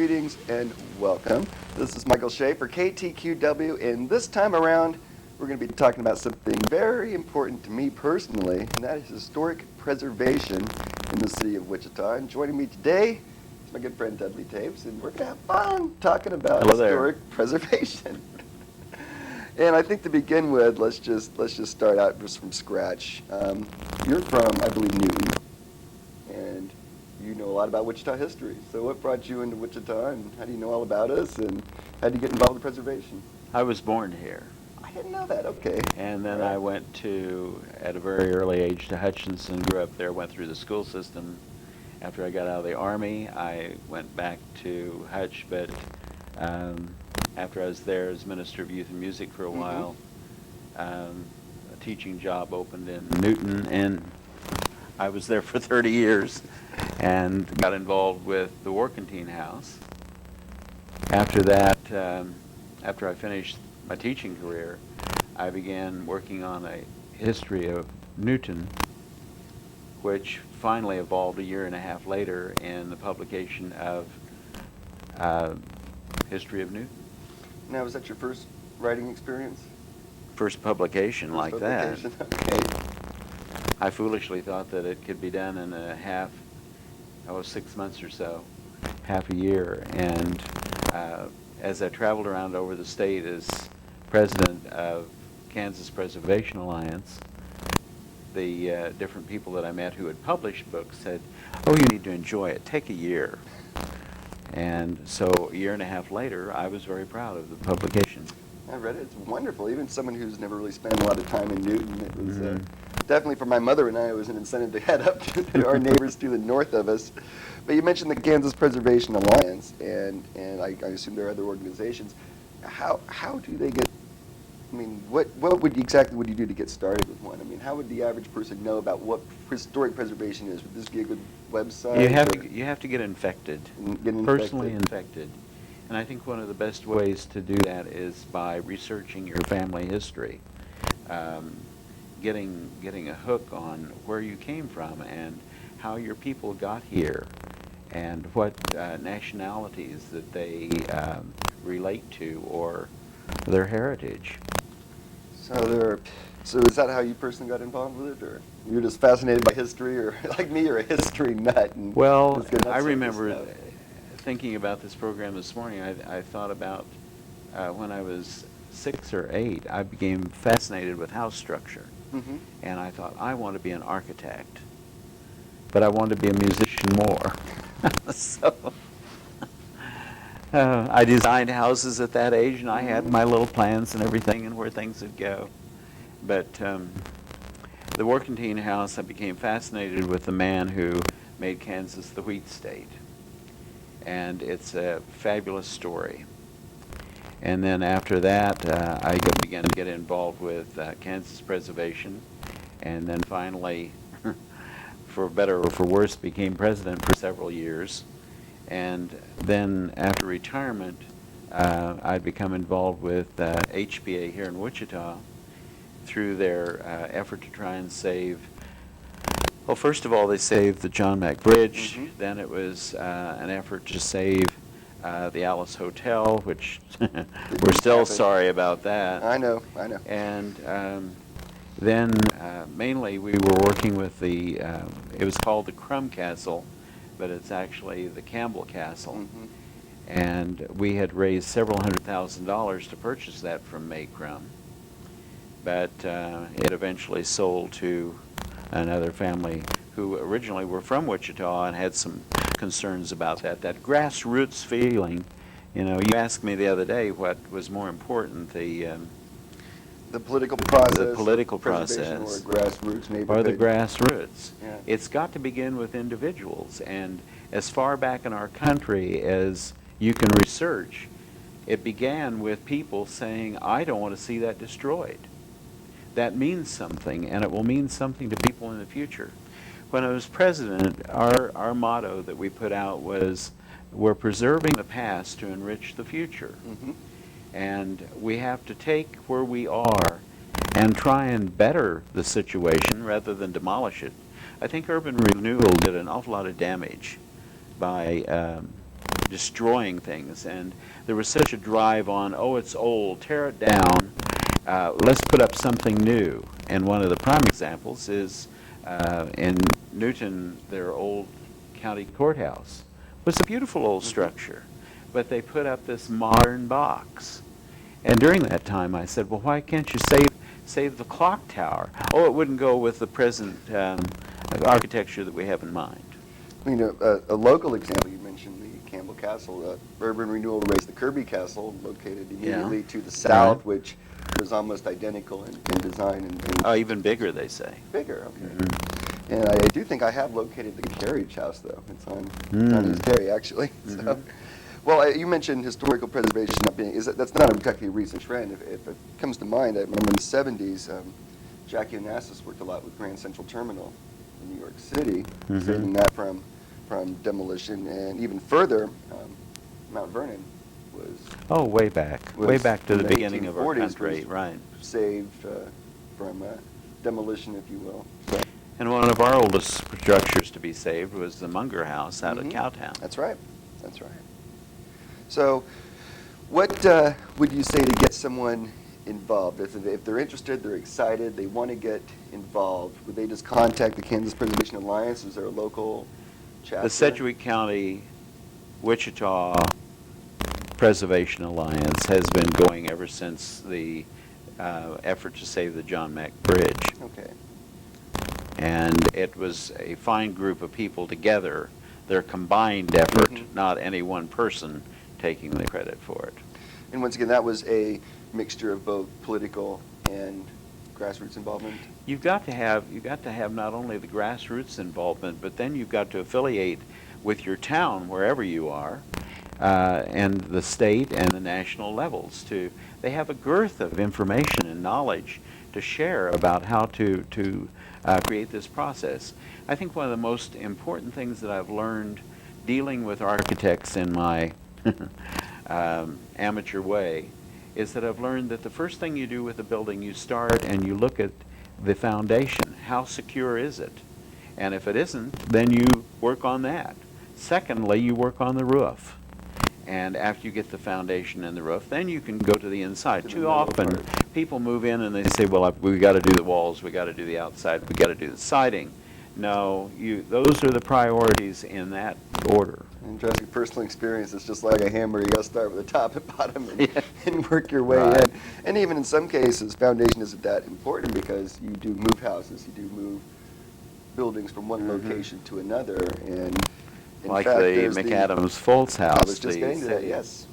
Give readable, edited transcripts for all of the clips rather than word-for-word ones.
greetings and welcome. This is Michael Shea for KTQW, and this time around, we're going to be talking about something very important to me personally, and that is historic preservation in the city of Wichita. And joining me today is my good friend Dudley Toeves, and we're going to have fun talking about historic preservation. And I think to begin with, let's just start out just from scratch. You're from, I believe, Newton, and you know a lot about Wichita history. So what brought you into Wichita, and how do you know all about us, and how did you get involved in preservation? I was born here. I didn't know that. Okay. And then I went to, at a very early age, to Hutchinson, grew up there, went through the school system. After I got out of the Army, I went back to Hutch, but after I was there as Minister of Youth and Music for a while, a teaching job opened in Newton, and I was there for 30 years and got involved with the War Canteen House. After that, after I finished my teaching career, I began working on a history of Newton, which finally evolved a year and a half later in the publication of History of Newton. Now, was that your first writing experience? First publication like that. Okay. I foolishly thought that it could be done in a 6 months or so, half a year. And as I traveled around over the state as president of Kansas Preservation Alliance, the different people that I met who had published books said, "Oh, you need to enjoy it. Take a year." And so a year and a half later, I was very proud of the publication. I read it. It's wonderful. Even someone who's never really spent a lot of time in Newton, it was definitely for my mother and I, it was an incentive to head up to our neighbors to the north of us. But you mentioned the Kansas Preservation Alliance, and I assume there are other organizations. How do they get? I mean, what exactly would you do to get started with one? I mean, how would the average person know about what historic preservation is? Would this be a good website? You have to get infected, personally infected. And I think one of the best ways to do that is by researching your family history, getting a hook on where you came from and how your people got here, and what nationalities that they relate to or their heritage. So is that how you personally got involved with it, or you're just fascinated by history, or like me, you're a history nut? And well, I remember thinking about this program this morning. I thought about when I was 6 or 8, I became fascinated with house structure. And I thought, I want to be an architect, but I want to be a musician more. So I designed houses at that age, and I had my little plans and everything and where things would go. But the War Canteen House, I became fascinated with the man who made Kansas the wheat state. And it's a fabulous story. And then after that, I began to get involved with Kansas preservation, and then finally, for better or for worse, became president for several years. And then after retirement, I'd become involved with HPA here in Wichita through their effort to try and save. Well, first of all, they saved the John Mack Bridge. Then it was an effort to save the Alice Hotel, which we're still sorry about that. I know. And then mainly we were working with it was called the Crum Castle, but it's actually the Campbell Castle. And we had raised several $100,000 to purchase that from May Crum. But it eventually sold to another family who originally were from Wichita and had some concerns about that grassroots feeling. You know, you asked me the other day what was more important, the political process, or grassroots, maybe, or the grassroots. Yeah. It's got to begin with individuals, and as far back in our country as you can research, it began with people saying, "I don't want to see that destroyed." That means something, and it will mean something to people in the future. When I was president, our motto that we put out was, "We're preserving the past to enrich the future." And we have to take where we are and try and better the situation rather than demolish it. I think urban renewal did an awful lot of damage by destroying things. And there was such a drive on, oh, it's old, tear it down, let's put up something new. And one of the prime examples is in Newton, their old county courthouse was a beautiful old structure, but they put up this modern box. And during that time, I said, well, why can't you save the clock tower? Oh, it wouldn't go with the present architecture that we have in mind. You know, a local example, you mentioned the Campbell Castle. Urban Renewal raised the Kirby Castle, located immediately to the south, which was almost identical in design. Oh, even bigger, they say. Bigger, okay. And I do think I have located the carriage house, though. It's on East Carry, actually. So, well, you mentioned historical preservation not being, that's not exactly a recent trend. If it comes to mind, I remember in the 70s, Jackie Onassis worked a lot with Grand Central Terminal in New York City, saving that from demolition. And even further, Mount Vernon was... way back to the beginning of our country, right. Saved from demolition, if you will. So. And one of our oldest structures to be saved was the Munger House out of Cowtown. That's right. That's right. So what would you say to get someone involved? If they're interested, they're excited, they want to get involved, would they just contact the Kansas Preservation Alliance? Is there a local chapter? The Sedgwick County Wichita Preservation Alliance has been going ever since the effort to save the John Mack Bridge. Okay. And it was a fine group of people together, their combined effort, not any one person taking the credit for it. And once again, that was a mixture of both political and grassroots involvement? You've got to have not only the grassroots involvement, but then you've got to affiliate with your town wherever you are, and the state and the national levels. They have a girth of information and knowledge to share about how to create this process. I think one of the most important things that I've learned dealing with architects in my amateur way is that I've learned that the first thing you do with a building, you start and you look at the foundation. How secure is it? And if it isn't, then you work on that. Secondly, you work on the roof. And after you get the foundation and the roof, then you can go to the inside. Too often, people move in and they say, well, we got to do the walls, we got to do the outside, we got to do the siding. No, those are the priorities in that order. Interesting personal experience. It's just like a hammer. You got to start with the top and bottom and work your way in. And even in some cases, foundation isn't that important because you do move houses, you do move buildings from one location to another. And in like fact, the McAdams Foltz house. I was just getting to that, yes.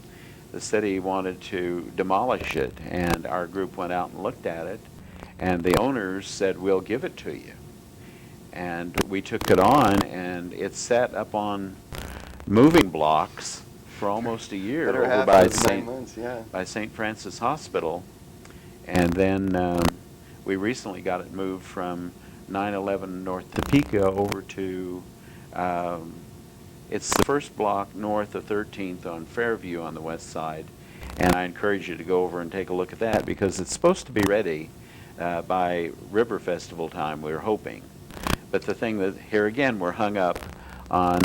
The city wanted to demolish it, and our group went out and looked at it, and the owners said, we'll give it to you. And we took it on, and it sat up on moving blocks for almost a year over by St. Francis Hospital. And then we recently got it moved from 911 North Topeka over to, it's the first block north of 13th on Fairview on the west side. And I encourage you to go over and take a look at that because it's supposed to be ready by River Festival time, we're hoping. But the thing that, here again, we're hung up on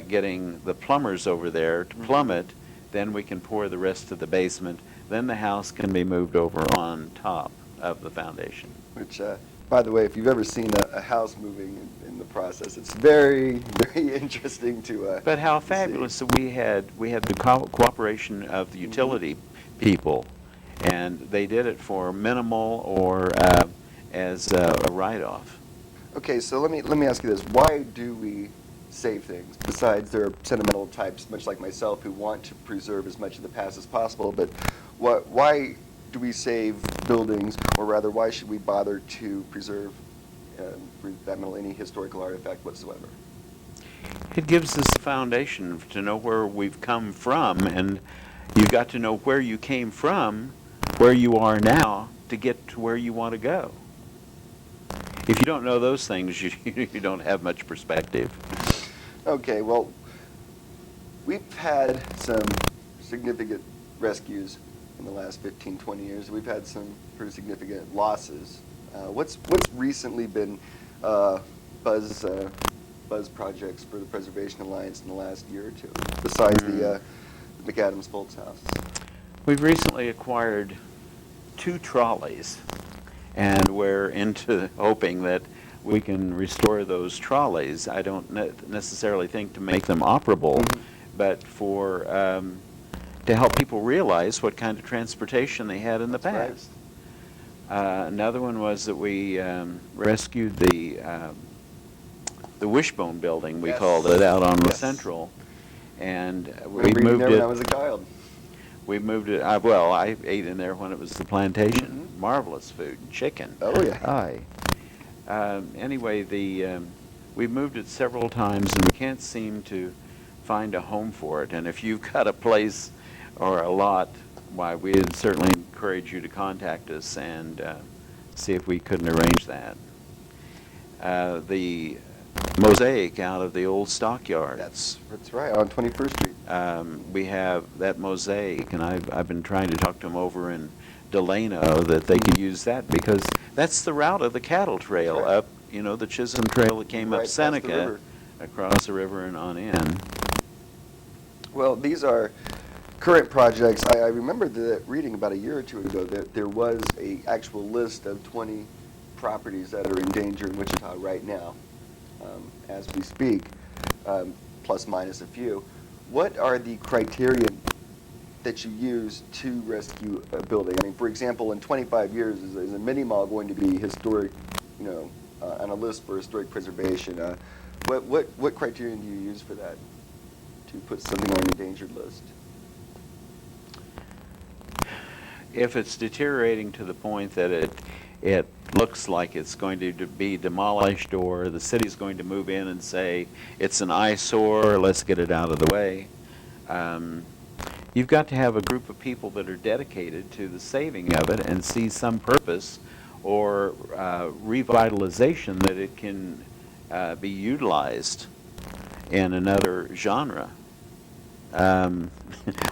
getting the plumbers over there to plumb it, then we can pour the rest of the basement, then the house can be moved over on top of the foundation. Which, by the way, if you've ever seen a house moving in the process, it's very, very interesting to But how fabulous that we had the cooperation of the utility people, and they did it for minimal or as a write-off. Okay, so let me ask you this. Why do we save things? Besides, there are sentimental types, much like myself, who want to preserve as much of the past as possible, but why do we save buildings, or rather, why should we bother to preserve any historical artifact whatsoever? It gives us a foundation to know where we've come from, and you've got to know where you came from, where you are now, to get to where you want to go. If you don't know those things, you don't have much perspective. Okay, well, we've had some significant rescues in the last 15, 20 years. We've had some pretty significant losses. What's recently been buzz buzz projects for the Preservation Alliance in the last year or two, besides the McAdams Foltz House? We've recently acquired 2 trolleys, and we're into hoping that we can restore those trolleys. I don't necessarily think to make them operable, but for to help people realize what kind of transportation they had in the That's right. past. Another one was that we rescued the Wishbone building, we Yes. called it, out on La Yes. Central, and I we remember eating moved there when it. I was a child. We moved it. Well, I ate in there when it was the plantation. Mhm. Marvelous food, chicken. Oh, yeah. Aye. Anyway, we moved it several times, and we can't seem to find a home for it. And if you've got a place or a lot, why, we'd certainly encourage you to contact us and see if we couldn't arrange that. The mosaic out of the old stockyard. That's right, on 21st Street. We have that mosaic, and I've been trying to talk to them over in Delano that they could use that, because that's the route of the cattle trail That's right. up, the Chisholm Trail that came Right up past the Seneca, river. across the river and on in. Well, these are current projects. I remember reading about a year or two ago that there was a actual list of 20 properties that are in danger in Wichita right now, as we speak, plus minus a few. What are the criteria that you use to rescue a building? I mean, for example, in 25 years, is a mini mall going to be historic, on a list for historic preservation? What criterion do you use for that, to put something on an endangered list? If it's deteriorating to the point that it looks like it's going to be demolished, or the city's going to move in and say it's an eyesore, let's get it out of the way, you've got to have a group of people that are dedicated to the saving of it and see some purpose or revitalization that it can be utilized in another genre.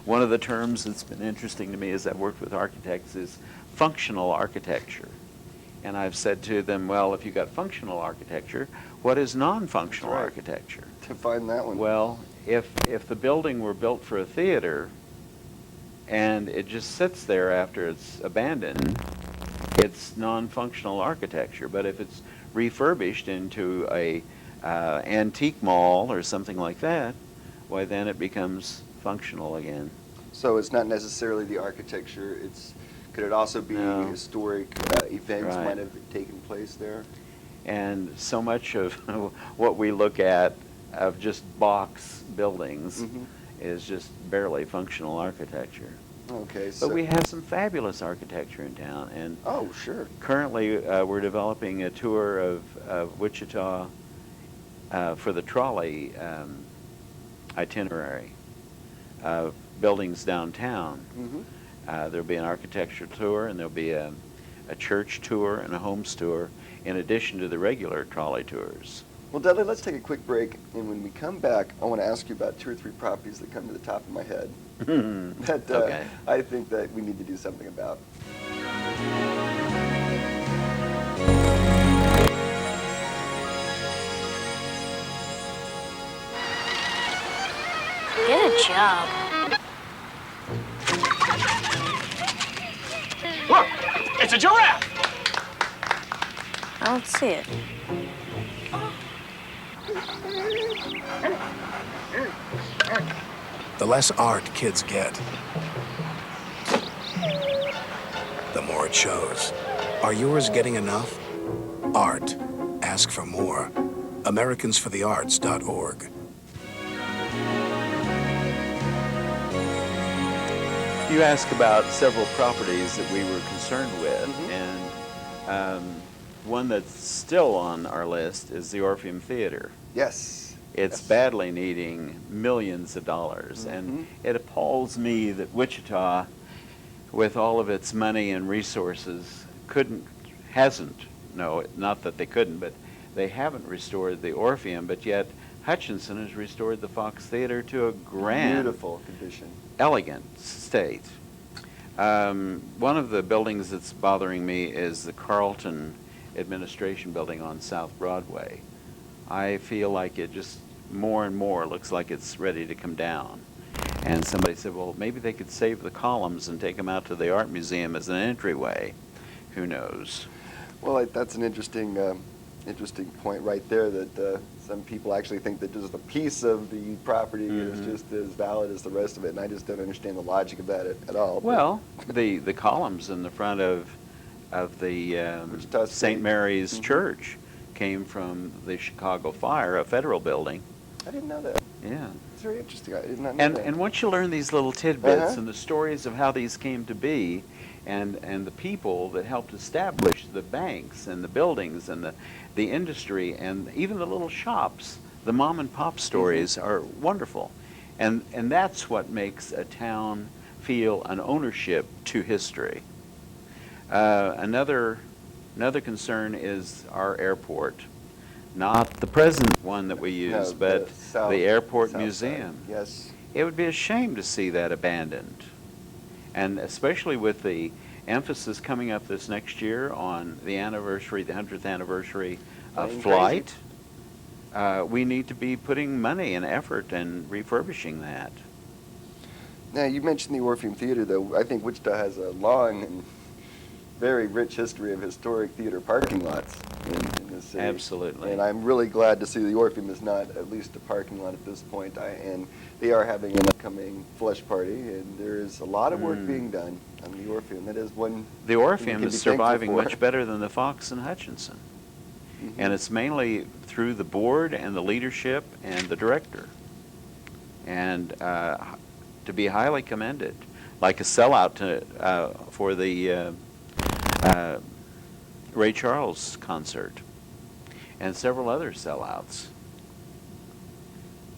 One of the terms that's been interesting to me as I've worked with architects is functional architecture. And I've said to them, well, if you've got functional architecture, what is non-functional That's right. architecture? Define that one. Well, if the building were built for a theater and it just sits there after it's abandoned, it's non-functional architecture. But if it's refurbished into a antique mall or something like that, why, then it becomes functional again. So it's not necessarily the architecture, could it also be No. historic events Right. might have taken place there? And so much of what we look at of just box buildings Mhm. is just barely functional architecture. Okay, so. But we have some fabulous architecture in town, and Oh, sure. currently we're developing a tour of Wichita for the trolley itinerary of buildings downtown. Mm-hmm. There'll be an architecture tour, and there'll be a church tour and a homes tour, in addition to the regular trolley tours. Well, Dudley, let's take a quick break, and when we come back, I want to ask you about 2 or 3 properties that come to the top of my head that Okay. I think that we need to do something about. Get a job. Look, it's a giraffe. I don't see it. The less art kids get, the more it shows. Are yours getting enough? Art. Ask for more. AmericansForTheArts.org. You asked about several properties that we were concerned with, Mhm. and one that's still on our list is the Orpheum Theater. Yes. It's Yes. badly needing millions of dollars, Mhm. and it appalls me that Wichita, with all of its money and resources, not that they couldn't, but they haven't restored the Orpheum, but yet Hutchinson has restored the Fox Theater to a grand, Beautiful condition. elegant state. One of the buildings that's bothering me is the Carlton Administration Building on South Broadway. I feel like it just more and more looks like it's ready to come down. And somebody said, well, maybe they could save the columns and take them out to the art museum as an entryway. Who knows? Well, that's an interesting point right there, that some people actually think that just a piece of the property is just as valid as the rest of it, and I just don't understand the logic of that at all. Well, the columns in the front of the Wichita St. State. Mary's Church came from the Chicago fire, a federal building. I didn't know that. Yeah. It's very interesting. I did not know that. And once you learn these little tidbits Uh-huh. and the stories of how these came to be, and the people that helped establish the banks and the buildings and the industry and even the little shops, the mom and pop stories are wonderful. And that's what makes a town feel an ownership to history. Another concern is our airport. Not the present one that we use, No, but south- the airport south museum. side. Yes. It would be a shame to see that abandoned. And especially with the emphasis coming up this next year on the anniversary, the 100th anniversary of Flying flight, we need to be putting money and effort in refurbishing that. Now, you mentioned the Orpheum Theater, though. I think Wichita has a long and very rich history of historic theater parking lots in this city. Absolutely. And I'm really glad to see the Orpheum is not at least a parking lot at this point. And they are having an upcoming flush party, and there is a lot of work being done on the Orpheum. That is one The thing we Orpheum can is be thankful surviving for. much better than the Fox and Hutchinson. And it's mainly through the board and the leadership and the director. And to be highly commended, like a sellout for the Ray Charles concert and several other sellouts.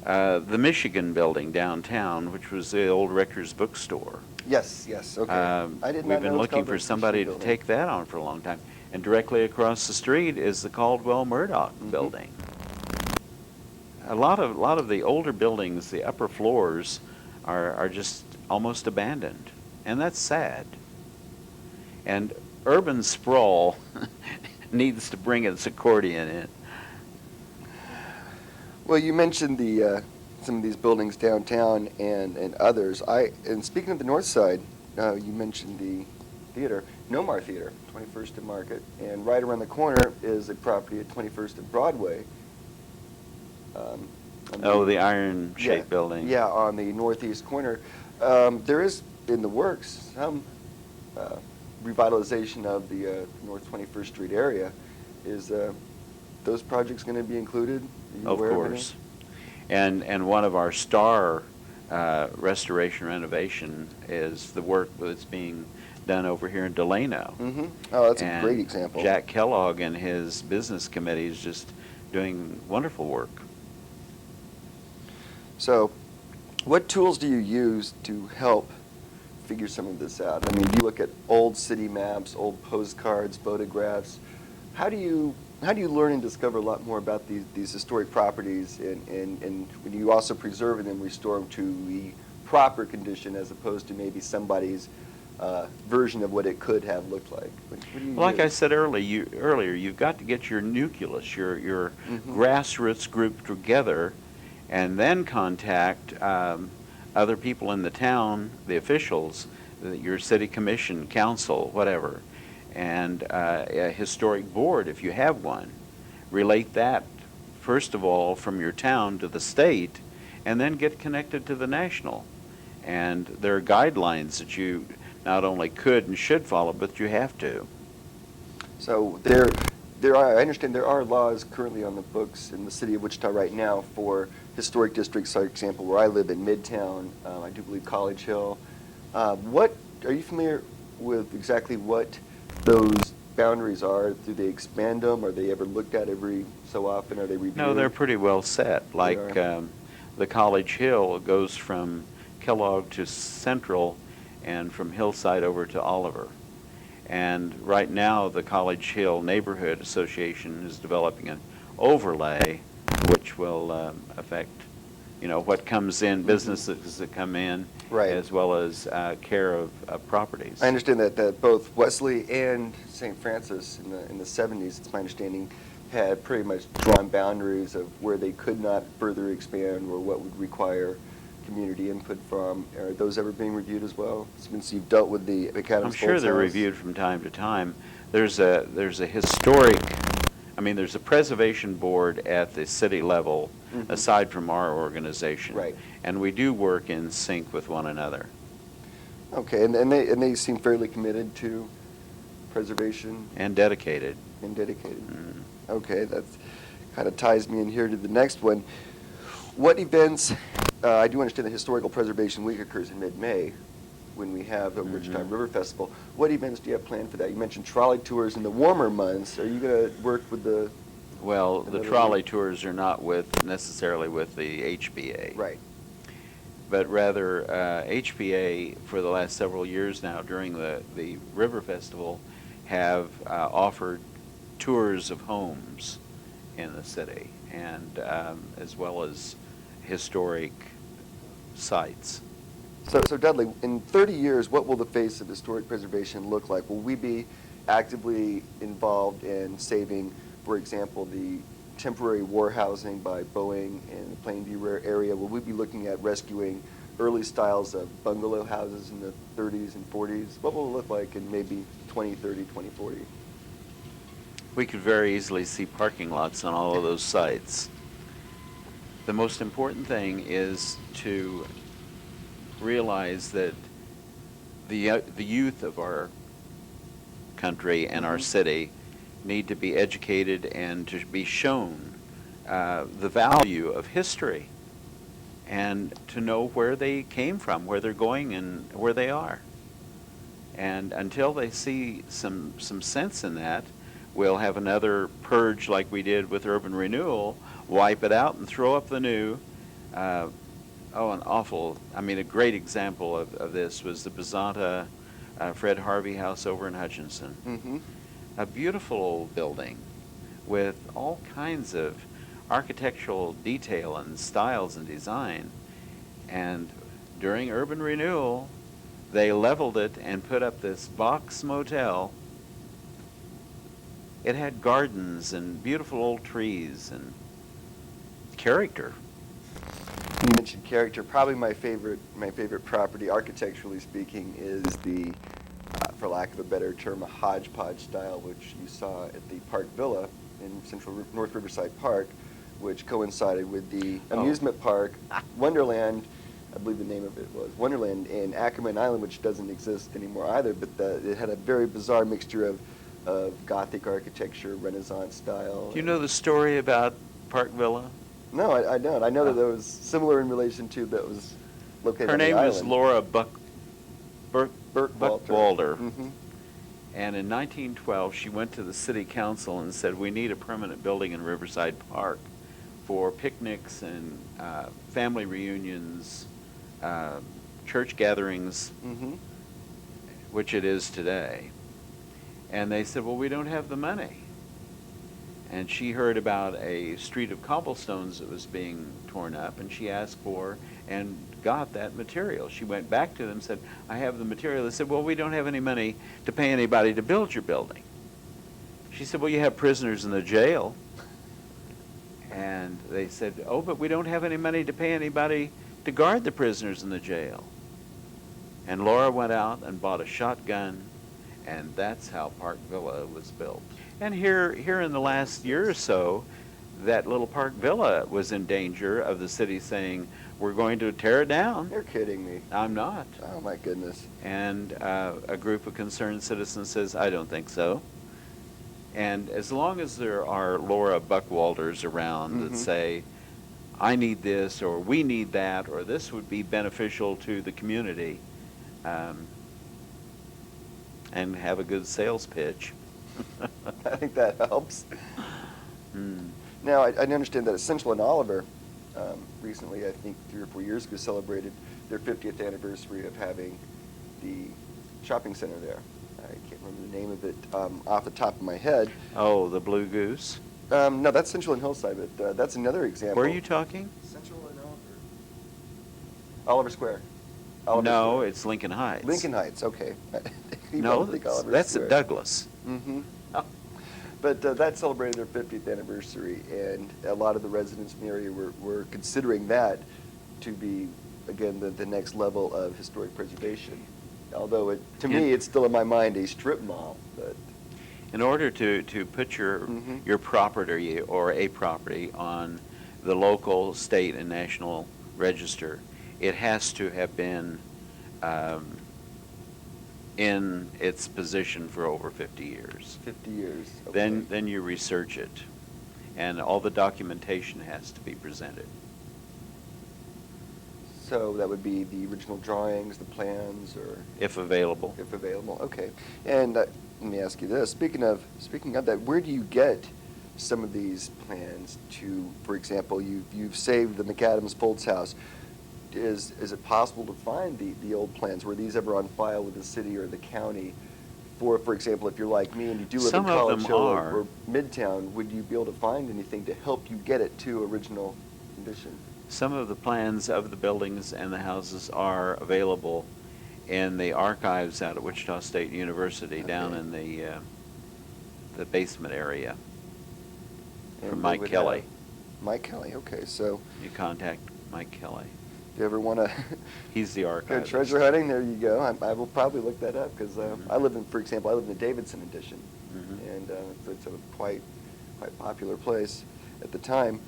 The Michigan building downtown, which was the old Rector's bookstore. Yes, okay. I did not We've been know it's looking called for the somebody to Building. take that on for a long time. And directly across the street is the Caldwell Murdoch building. A lot of the older buildings, the upper floors, are just almost abandoned, and that's sad. And urban sprawl needs to bring its accordion in. Well, you mentioned some of these buildings downtown and others. And speaking of the north side, you mentioned the theater, Nomar Theater, 21st and Market, and right around the corner is a property at 21st and Broadway. The iron-shaped building. Yeah, on the northeast corner. There is in the works some revitalization of the North 21st Street area. Is those projects going to be included? Are you Of aware course. And one of our star restoration renovation is the work that's being done over here in Delano. Mm-hmm. Oh, that's And a great example. Jack Kellogg and his business committee is just doing wonderful work. So, what tools do you use to help figure some of this out? I mean, you look at old city maps, old postcards, photographs. How do you learn and discover a lot more about these historic properties, and when you also preserve and then restore them to the proper condition as opposed to maybe somebody's version of what it could have looked like? What do you Like I use? said earlier, you've got to get your nucleus, your grassroots group together, and then contact other people in the town, the officials, your city commission, council, whatever, and a historic board if you have one. Relate that, first of all, from your town to the state, and then get connected to the national. And there are guidelines that you not only could and should follow, but you have to. So there are, I understand there are laws currently on the books in the city of Wichita right now for historic districts, for example, where I live in Midtown, I do believe College Hill. Are you familiar with exactly what those boundaries are? Do they expand them? Are they ever looked at every so often? Are they reviewed? No, they're pretty well set. Like the College Hill goes from Kellogg to Central and from Hillside over to Oliver. And right now, the College Hill Neighborhood Association is developing an overlay which will affect, what comes in, businesses that come in, Right. as well as care of properties. I understand that both Wesley and St. Francis in the 70s, it's my understanding, had pretty much drawn boundaries of where they could not further expand or what would require community input from. Are those ever being reviewed as well? Since you've dealt with the McAdams I'm sure they're House. reviewed from time to time. There's a historic, I mean, there's a preservation board at the city level, Mhm. aside from our organization. Right. And we do work in sync with one another. Okay, and they seem fairly committed to preservation And dedicated. and dedicated. Mm. Okay, that kind of ties me in here to the next one. What events, I do understand the Historical Preservation Week occurs in mid-May when we have the Wichita Mhm. River Festival. What events do you have planned for that? You mentioned trolley tours in the warmer months. Are you going to work with the... Well, the Another trolley week. tours are not necessarily with the HBA. Right. But rather, HBA, for the last several years now, during the River Festival, have offered tours of homes in the city, and as well as historic sites. So Dudley, in 30 years, what will the face of historic preservation look like? Will we be actively involved in saving, for example, the temporary war housing by Boeing in the Plainview area? Will we be looking at rescuing early styles of bungalow houses in the 30s and 40s? What will it look like in maybe 2030, 2040? We could very easily see parking lots on all of those sites. The most important thing is to realize that the youth of our country and our Mhm. city need to be educated and to be shown the value of history and to know where they came from, where they're going, and where they are. And until they see some sense in that, we'll have another purge like we did with urban renewal, wipe it out and throw up the new. A great example of this was the Bazanta Fred Harvey House over in Hutchinson. Mm-hmm. A beautiful old building with all kinds of architectural detail and styles and design. And during urban renewal, they leveled it and put up this box motel. It had gardens and beautiful old trees and character. You mentioned character. Probably my favorite property, architecturally speaking, is the, for lack of a better term, a hodgepodge style, which you saw at the Park Villa in Central North Riverside Park, which coincided with the amusement park, Wonderland. I believe the name of it was Wonderland in Ackerman Island, which doesn't exist anymore either. But it had a very bizarre mixture of Gothic architecture, Renaissance style. Do you know the story about Park Villa? No, I don't. I know that it was similar in relation to that was located Her on the name was island. Laura Burkwalter. Buckwalder. Mm-hmm. And in 1912, she went to the city council and said, we need a permanent building in Riverside Park for picnics and family reunions, church gatherings, Mm-hmm. which it is today. And they said, well, we don't have the money. And she heard about a street of cobblestones that was being torn up, and she asked for and got that material. She went back to them and said, I have the material. They said, well, we don't have any money to pay anybody to build your building. She said, well, you have prisoners in the jail. And they said, oh, but we don't have any money to pay anybody to guard the prisoners in the jail. And Laura went out and bought a shotgun, and that's how Park Villa was built. And here in the last year or so, that little Park Villa was in danger of the city saying, we're going to tear it down. You're kidding me. I'm not. Oh, my goodness. And a group of concerned citizens says, I don't think so. And as long as there are Laura Buckwalders around that Mhm. say, I need this, or we need that, or this would be beneficial to the community, and have a good sales pitch. I think that helps. Mm. Now, I understand that Essential and Oliver recently, I think 3 or 4 years ago, celebrated their 50th anniversary of having the shopping center there. I can't remember the name of it off the top of my head. Oh, the Blue Goose. No, that's Central and Hillside, but that's another example. Where are you talking? Central and Oliver Square. Oliver No, Square. it's Lincoln Heights. Lincoln Heights, okay. No, that's at Douglas. Mm-hmm. But that celebrated their 50th anniversary, and a lot of the residents in the area were considering that to be, again, the next level of historic preservation. Although, to me, it's still in my mind a strip mall. But in order to put your Mhm. your property or a property on the local, state, and national register, it has to have been in its position for over 50 years. 50 years. Okay. Then you research it, and all the documentation has to be presented. So that would be the original drawings, the plans, or If available. if available. Okay. And let me ask you this: speaking of that, where do you get some of these plans to? For example, you've saved the McAdams Foltz house. Is it possible to find the old plans? Were these ever on file with the city or the county? For example, if you're like me and you do live Some in of College them Hill are. or Midtown, would you be able to find anything to help you get it to original condition? Some of the plans of the buildings and the houses are available in the archives out at Wichita State University, down Okay. in the basement area. And From they Mike would Kelly. have- Mike Kelly. Okay, so You contact Mike Kelly. if you ever want to He's the go archivist. treasure hunting, there you go. I will probably look that up because Mhm. I live in, for example, I live in the Davidson edition, Mhm. and it's a quite popular place at the time.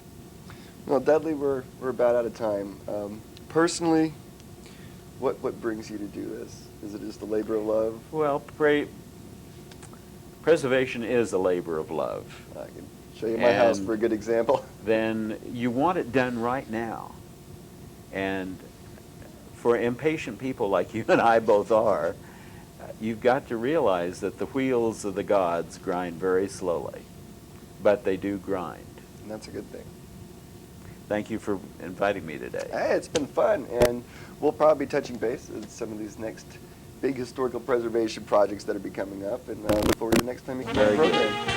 Well, Dudley, we're about out of time. Personally, what brings you to do this? Is it just a labor of love? Well, preservation is a labor of love. I can show you my house And for a good example. Then you want it done right now. And for impatient people like you and I both are, you've got to realize that the wheels of the gods grind very slowly, but they do grind. And that's a good thing. Thank you for inviting me today. Hey, it's been fun, and we'll probably be touching base with some of these next big historical preservation projects that are be coming up, and look forward to the next time you come on the Very good. program.